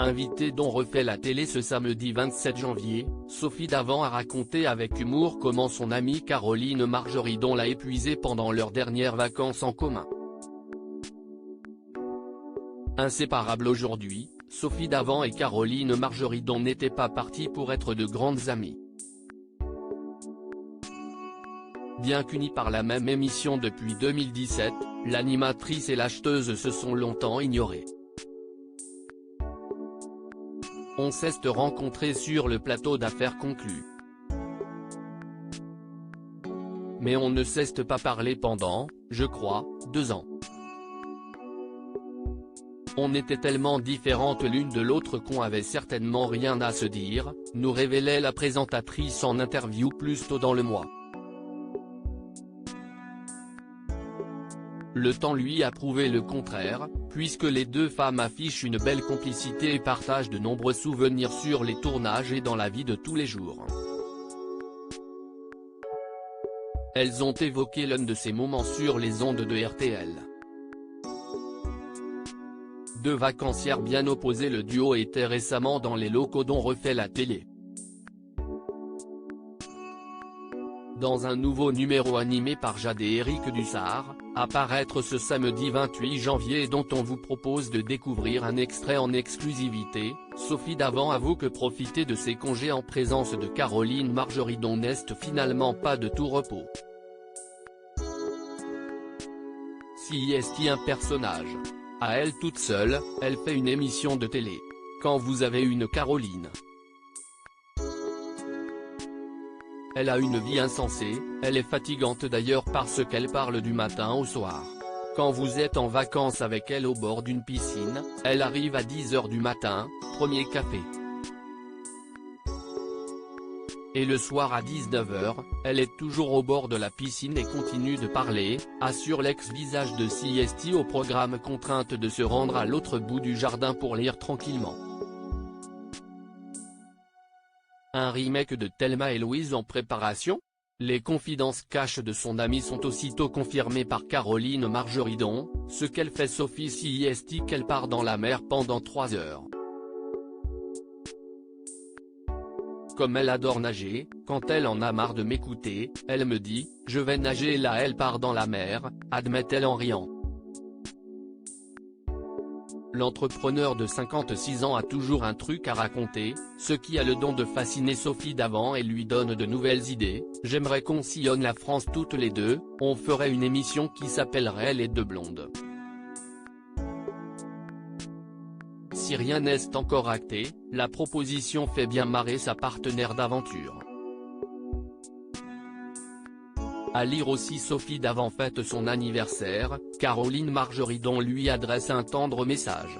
Invitée dont refait la télé ce samedi 27 janvier, Sophie Davant a raconté avec humour comment son amie Caroline Margeridon l'a épuisée pendant leurs dernières vacances en commun. Inséparables aujourd'hui, Sophie Davant et Caroline Margeridon n'étaient pas parties pour être de grandes amies. Bien qu'unies par la même émission depuis 2017, l'animatrice et l'acheteuse se sont longtemps ignorées. On s'est rencontrés sur le plateau d'Affaires conclues. Mais on ne s'est pas parlé pendant, je crois, 2 ans. On était tellement différentes l'une de l'autre qu'on avait certainement rien à se dire, nous révélait la présentatrice en interview plus tôt dans le mois. Le temps lui a prouvé le contraire, puisque les deux femmes affichent une belle complicité et partagent de nombreux souvenirs sur les tournages et dans la vie de tous les jours. Elles ont évoqué l'un de ces moments sur les ondes de RTL. Deux vacancières bien opposées, le duo était récemment dans les locaux dont refait la télé. Dans un nouveau numéro animé par Jade et Eric Dussard, à paraître ce samedi 28 janvier et dont on vous propose de découvrir un extrait en exclusivité, Sophie Davant avoue que profiter de ses congés en présence de Caroline Margeridon n'est finalement pas de tout repos. Si est un personnage. À elle toute seule, elle fait une émission de télé. Quand vous avez une Caroline. Elle a une vie insensée, elle est fatigante d'ailleurs parce qu'elle parle du matin au soir. Quand vous êtes en vacances avec elle au bord d'une piscine, elle arrive à 10 h du matin, premier café. Et le soir à 19 h, elle est toujours au bord de la piscine et continue de parler, assure l'ex-visage de CST au programme, contrainte de se rendre à l'autre bout du jardin pour lire tranquillement. Un remake de Thelma et Louise en préparation? Les confidences cash de son amie sont aussitôt confirmées par Caroline Margeridon, ce qu'elle fait Sophie CST qu'elle part dans la mer pendant 3 heures. Comme elle adore nager, quand elle en a marre de m'écouter, elle me dit « je vais nager » là elle part dans la mer, admet-elle en riant. L'entrepreneur de 56 ans a toujours un truc à raconter, ce qui a le don de fasciner Sophie Davant et lui donne de nouvelles idées. J'aimerais qu'on sillonne la France toutes les deux, on ferait une émission qui s'appellerait Les Deux Blondes. Si rien n'est encore acté, la proposition fait bien marrer sa partenaire d'aventure. À lire aussi, Sophie Davant fête son anniversaire, Caroline Margeridon lui adresse un tendre message.